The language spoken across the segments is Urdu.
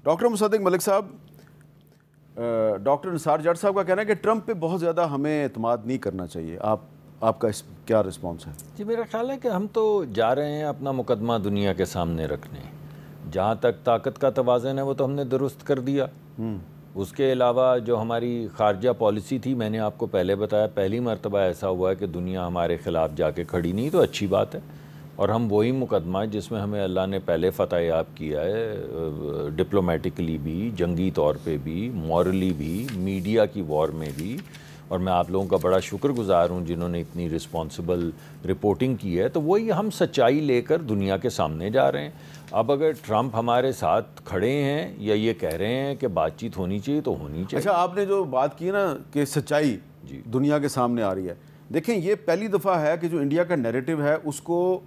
ڈاکٹر مصدق ملک صاحب، ڈاکٹر نثار جٹ صاحب کا کہنا ہے کہ ٹرمپ پہ بہت زیادہ ہمیں اعتماد نہیں کرنا چاہیے. آپ کا اس کیا رسپانس ہے؟ جی میرا خیال ہے کہ ہم تو جا رہے ہیں اپنا مقدمہ دنیا کے سامنے رکھنے. جہاں تک طاقت کا توازن ہے وہ تو ہم نے درست کر دیا. اس کے علاوہ جو ہماری خارجہ پالیسی تھی، میں نے آپ کو پہلے بتایا، پہلی مرتبہ ایسا ہوا ہے کہ دنیا ہمارے خلاف جا کے کھڑی نہیں، تو اچھی بات ہے. اور ہم وہی مقدمہ جس میں ہمیں اللہ نے پہلے فتح یاب کیا ہے، ڈپلومیٹکلی بھی، جنگی طور پہ بھی، مورلی بھی، میڈیا کی وار میں بھی. اور میں آپ لوگوں کا بڑا شکر گزار ہوں جنہوں نے اتنی رسپانسبل رپورٹنگ کی ہے. تو وہی ہم سچائی لے کر دنیا کے سامنے جا رہے ہیں. اب اگر ٹرمپ ہمارے ساتھ کھڑے ہیں یا یہ کہہ رہے ہیں کہ بات چیت ہونی چاہیے تو ہونی چاہیے. اچھا، آپ نے جو بات کی نا کہ سچائی دنیا کے سامنے آ رہی ہے، دیکھیں یہ پہلی دفعہ ہے کہ جو انڈیا کا نیریٹو ہے اس کو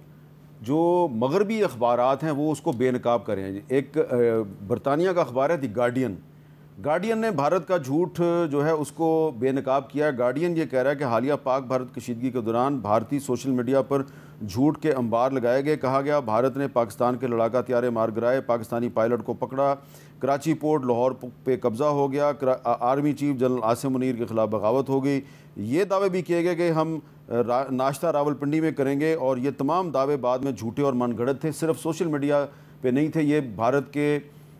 جو مغربی اخبارات ہیں وہ اس کو بے نقاب کریں ہیں. ایک برطانیہ کا اخبار ہے دی گارڈین نے بھارت کا جھوٹ جو ہے اس کو بے نقاب کیا ہے. گارڈین یہ کہہ رہا ہے کہ حالیہ پاک بھارت کشیدگی کے دوران بھارتی سوشل میڈیا پر جھوٹ کے انبار لگائے گئے. کہا گیا بھارت نے پاکستان کے لڑاکا طیارے مار گرائے، پاکستانی پائلٹ کو پکڑا، کراچی پورٹ لاہور پہ قبضہ ہو گیا، army chief general Asim Munir کے خلاف بغاوت ہو گئی. یہ دعوے بھی کیے گئے کہ ہم ناشتہ راولپنڈی میں کریں گے، اور یہ تمام دعوے بعد میں جھوٹے اور من گھڑت تھے. صرف سوشل میڈیا پہ نہیں تھے، یہ بھارت کے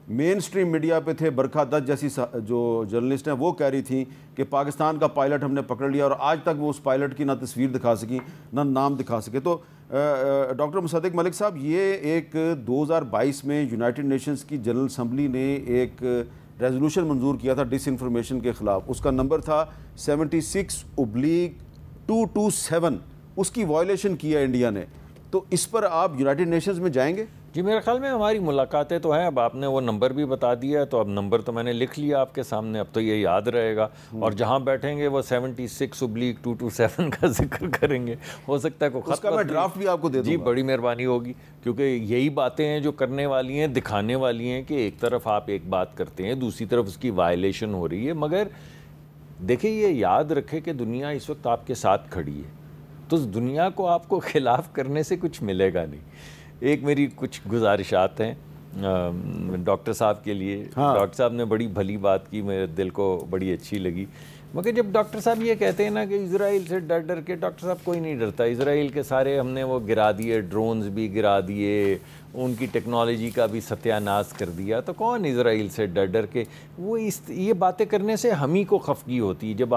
مین سٹریم میڈیا پہ تھے. برکھا دت جیسی جو جرنلسٹ ہیں وہ کہہ رہی تھیں کہ پاکستان کا پائلٹ ہم نے پکڑ لیا، اور آج تک وہ اس پائلٹ کی نہ تصویر دکھا سکی نہ نام دکھا سکے. تو ڈاکٹر مصدق ملک صاحب، یہ ایک 2022 میں یونائٹڈ نیشنز کی جنرل اسمبلی نے ایک ریزولوشن منظور کیا تھا ڈس انفارمیشن کے خلاف. اس کا نمبر تھا 76/227. اس کی وائلیشن کی ہے انڈیا نے. تو اس پر آپ یونائٹڈ نیشنز میں جائیں گے؟ جی میرے خیال میں ہماری ملاقاتیں تو ہیں. اب آپ نے وہ نمبر بھی بتا دیا ہے تو اب نمبر تو میں نے لکھ لیا آپ کے سامنے، اب تو یہ یاد رہے گا. اور جہاں بیٹھیں گے وہ 76/227 کا ذکر کریں گے. ہو سکتا ہے کوئی اس کا میں ڈرافٹ بھی آپ کو دے دوں گا. جی بڑی مہربانی ہوگی، کیونکہ یہی باتیں ہیں جو کرنے والی ہیں، دکھانے والی ہیں کہ ایک طرف آپ ایک بات کرتے ہیں، دوسری طرف اس کی وائلیشن ہو رہی ہے. مگر دیکھیں یہ یاد رکھے کہ دنیا اس وقت آپ کے ساتھ کھڑی ہے، تو اس دنیا کو آپ کو خلاف کرنے سے کچھ ملے گا نہیں. ایک میری کچھ گزارشات ہیں ڈاکٹر صاحب کے لیے. ڈاکٹر صاحب نے بڑی بھلی بات کی، میرے دل کو بڑی اچھی لگی. مگر جب ڈاکٹر صاحب یہ کہتے ہیں نا کہ اسرائیل سے ڈر ڈر کے، ڈاکٹر صاحب کوئی نہیں ڈرتا. اسرائیل کے سارے ہم نے وہ گرا دیے، ڈرونز بھی گرا دیے، ان کی ٹیکنالوجی کا بھی ستیہ ناش کر دیا. تو کون اسرائیل سے ڈر ڈر کے وہ یہ باتیں کرنے سے ہم ہی کو خفگی ہوتی ہے. جب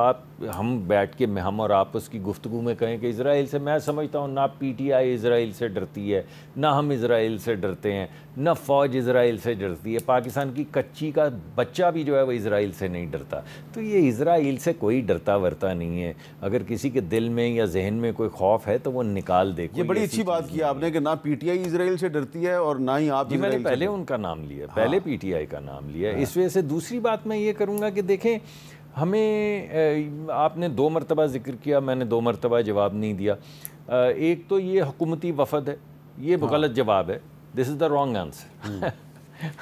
ہم بیٹھ کے ہم اور آپس کی گفتگو میں کہیں کہ اسرائیل سے، میں سمجھتا ہوں نہ پی ٹی آئی اسرائیل سے ڈرتی ہے، نہ ہم اسرائیل سے ڈرتے ہیں، نہ فوج اسرائیل سے ڈرتی ہے. پاکستان کی کچی کا بچہ بھی جو ہے وہ اسرائیل سے نہیں ڈرتا. تو یہ اسرائیل سے کوئی ڈرتا ورتا نہیں ہے. اگر کسی کے دل میں یا ذہن میں کوئی خوف ہے تو وہ نکال دے. یہ بڑی اچھی بات کی آپ نے کہ نہ پی ٹی آئی اسرائیل سے ڈرتی ہے اور نہ ہی آپ. جی میں نے پہلے ان کا نام لیا، پہلے پی ٹی آئی کا نام لیا. اس وجہ سے دوسری بات میں یہ کروں گا کہ دیکھیں ہمیں، آپ نے 2 مرتبہ ذکر کیا، میں نے 2 مرتبہ جواب نہیں دیا. ایک تو یہ حکومتی وفد ہے، یہ غلط جواب ہے. دس از دا رانگ آنسر.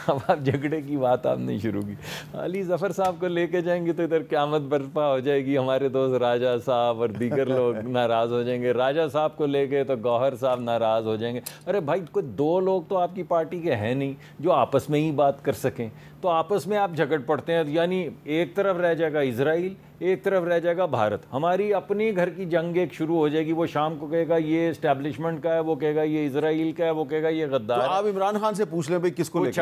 اب آپ جھگڑے کی بات آپ نے شروع کی. علی ظفر صاحب کو لے کے جائیں گے تو ادھر قیامت برپا ہو جائے گی. ہمارے دوست راجہ صاحب اور دیگر لوگ ناراض ہو جائیں گے. راجہ صاحب کو لے گئے تو گوہر صاحب ناراض ہو جائیں گے. ارے بھائی کوئی 2 لوگ تو آپ کی پارٹی کے ہیں نہیں جو آپس میں ہی بات کر سکیں، تو آپس میں آپ جھگڑ پڑتے ہیں. یعنی ایک طرف رہ جائے گا اسرائیل، ایک طرف رہ جائے گا بھارت. ہماری اپنی گھر کی جنگ ایک شروع ہو جائے گی. وہ شام کو کہے گا یہ اسٹیبلشمنٹ کا ہے، وہ کہے گا یہ اسرائیل کا ہے، وہ کہے گا یہ غدار ہے. تو آپ عمران خان سے پوچھ لیں بھائی کس کو لے کے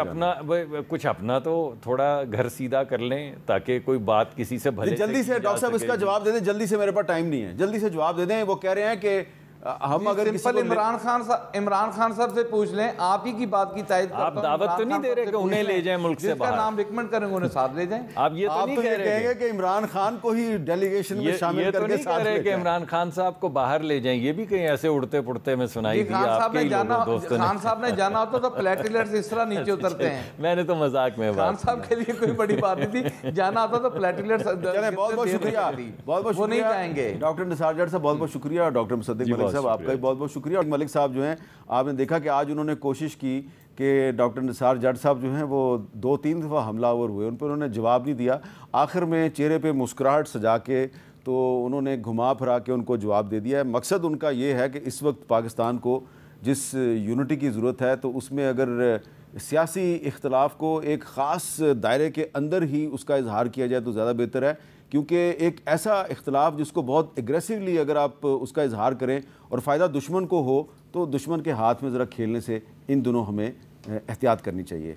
کچھ اپنا تو تھوڑا گھر سیدھا کر لیں تاکہ کوئی بات کسی سے بھلے. جلدی سے ڈاکٹر صاحب اس کا جواب دے دیں، جلدی سے، میرے پاس ٹائم نہیں ہے، جلدی سے جواب دے دیں. وہ کہہ رہے ہیں کہ ہم اگر عمران خان صاحب سے پوچھ لیں، آپ ہی کی بات کی تائید کرتا ہوں. آپ دعوت تو نہیں دے رہے کہ انہیں لے جائیں ملک سے باہر، جس کا نام ریکمنڈ کریں گے انہیں ساتھ لے جائیں. آپ یہ تو نہیں کہہ رہے کہ عمران خان کو ہی ڈیلیگیشن میں شامل کر کے ساتھ لے جائیں. کہ عمران خان صاحب کو باہر لے جائیں. یہ بھی کہیں ایسے اڑتے پڑتے میں سنائی دی آپ کے دوستوں نے. خان صاحب نے جانا ہوتا تو پلیٹلیٹس اس طرح نیچے اترتے ہیں. میں نے تو مذاق میں خان صاحب کے لیے کوئی بڑی بات نہیں تھی. جانا ہوتا تو پلیٹلیٹس. بہت بہت شکریہ، بہت بہت وہ نہیں جائیں گے. ڈاکٹر نثار جٹ صاحب بہت بہت شکریہ. ڈاکٹر مصدق ملک صاحب آپ کا بھی بہت بہت شکریہ. اور ملک صاحب جو ہیں، آپ نے دیکھا کہ آج انہوں نے کوشش کی کہ ڈاکٹر نثار جٹ صاحب جو ہیں وہ 2-3 دفعہ حملہ آور ہوئے، ان پہ انہوں نے جواب نہیں دیا. آخر میں چہرے پہ مسکراہٹ سجا کے تو انہوں نے گھما پھرا کے ان کو جواب دے دیا ہے. مقصد ان کا یہ ہے کہ اس وقت پاکستان کو جس یونٹی کی ضرورت ہے تو اس میں اگر سیاسی اختلاف کو ایک خاص دائرے کے اندر ہی اس کا اظہار کیا جائے تو زیادہ بہتر ہے، کیونکہ ایک ایسا اختلاف جس کو بہت ایگریسولی اگر آپ اس کا اظہار کریں اور فائدہ دشمن کو ہو تو دشمن کے ہاتھ میں ذرا کھیلنے سے ان دنوں ہمیں احتیاط کرنی چاہیے۔